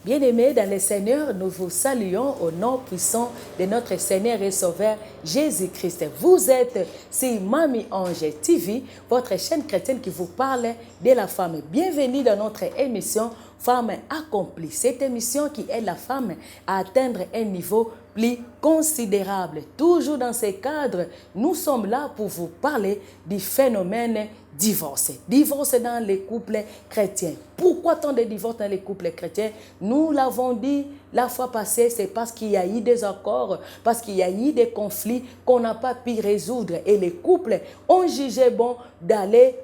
Bien-aimés dans le Seigneur, nous vous saluons au nom puissant de notre Seigneur et Sauveur Jésus-Christ. Vous êtes sur Mamie Ange TV, votre chaîne chrétienne qui vous parle de la femme. Bienvenue dans notre émission Femme accomplie. Cette émission qui aide la femme à atteindre un niveau plus considérable. Toujours dans ce cadre, nous sommes là pour vous parler du phénomène divorce. Divorce dans les couples chrétiens. Pourquoi tant de divorces dans les couples chrétiens? Nous l'avons dit la fois passée, c'est parce qu'il y a eu des accords, parce qu'il y a eu des conflits qu'on n'a pas pu résoudre. Et les couples ont jugé bon d'aller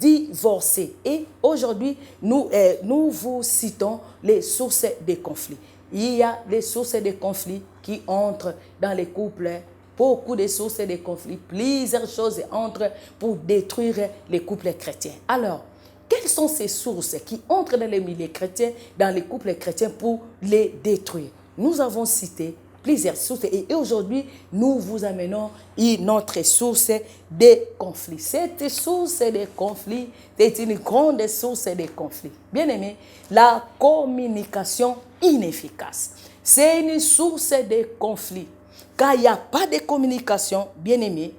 divorcer. Et aujourd'hui, nous vous citons les sources des conflits. Il y a des sources de conflits qui entrent dans les couples. Beaucoup de sources de conflits, plusieurs choses entrent pour détruire les couples chrétiens. Alors, quelles sont ces sources qui entrent dans les milieux chrétiens, dans les couples chrétiens pour les détruire? Nous avons cité plusieurs sources et aujourd'hui, nous vous amenons une autre source de conflits. Cette source de conflits est une grande source de conflits. Bien aimé, la communication inefficace. C'est une source de conflits. Quand il n'y a pas de communication, bien aimé,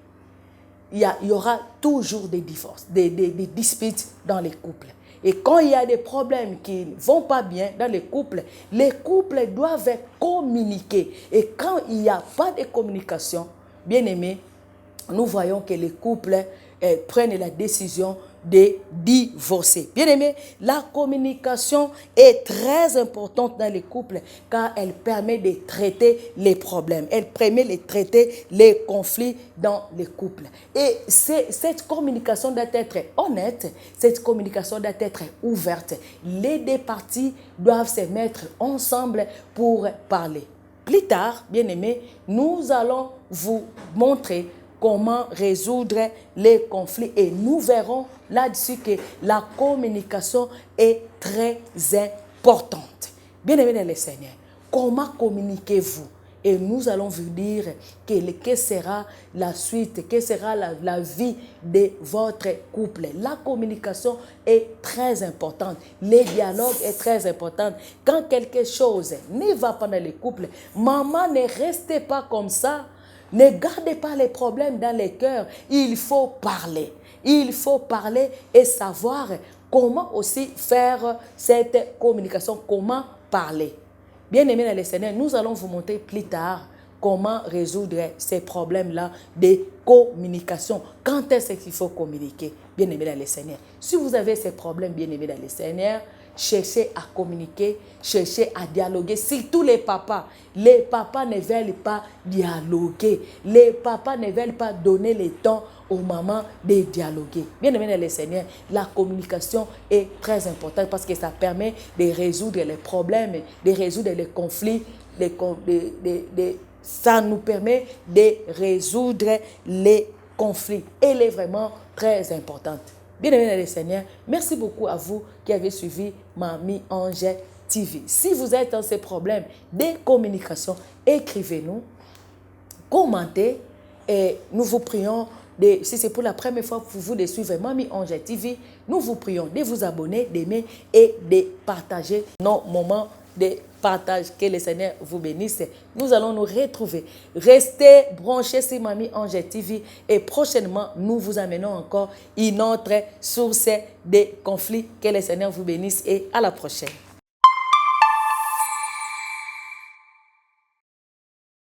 il y aura toujours des divorces, des disputes dans les couples. Et quand il y a des problèmes qui ne vont pas bien dans les couples doivent communiquer. Et quand il n'y a pas de communication, bien aimé, nous voyons que les couples prennent la décision de divorcer. Bien aimé, la communication est très importante dans les couples car elle permet de traiter les problèmes. Elle permet de traiter les conflits dans les couples. Et cette communication doit être honnête, cette communication doit être ouverte. Les deux parties doivent se mettre ensemble pour parler. Plus tard, bien aimé, nous allons vous montrer comment résoudre les conflits. Et nous verrons là-dessus que la communication est très importante. Bien-aimés dans le Seigneur, comment communiquez-vous? Et nous allons vous dire que sera la suite, que sera la vie de votre couple. La communication est très importante. Le dialogue est très important. Quand quelque chose ne va pas dans le couple, maman, ne restez pas comme ça. Ne gardez pas les problèmes dans les cœurs. Il faut parler. Il faut parler et savoir comment aussi faire cette communication, comment parler. Bien-aimés dans le Seigneur, nous allons vous montrer plus tard comment résoudre ces problèmes-là de communication. Quand est-ce qu'il faut communiquer? Bien-aimés dans le Seigneur. Si vous avez ces problèmes, bien-aimés dans le Seigneur, cherchez à communiquer, cherchez à dialoguer. Surtout les papas ne veulent pas dialoguer. Les papas ne veulent pas donner le temps aux mamans de dialoguer. Bien aimé dans le Seigneur, la communication est très importante parce que ça permet de résoudre les problèmes, de résoudre les conflits, ça nous permet de résoudre les conflits. Elle est vraiment très importante. Bien-aimés dans le Seigneur, merci beaucoup à vous qui avez suivi Mamie Ange TV. Si vous êtes dans ces problèmes de communication, écrivez-nous, commentez et nous vous prions, si c'est pour la première fois pour vous de suivre Mamie Ange TV, nous vous prions de vous abonner, d'aimer et de partager nos moments de partage. Que le Seigneur vous bénisse. Nous allons nous retrouver. Restez branchés sur Mamie Ange TV et prochainement, nous vous amenons encore une autre source de conflits. Que le Seigneur vous bénisse et à la prochaine.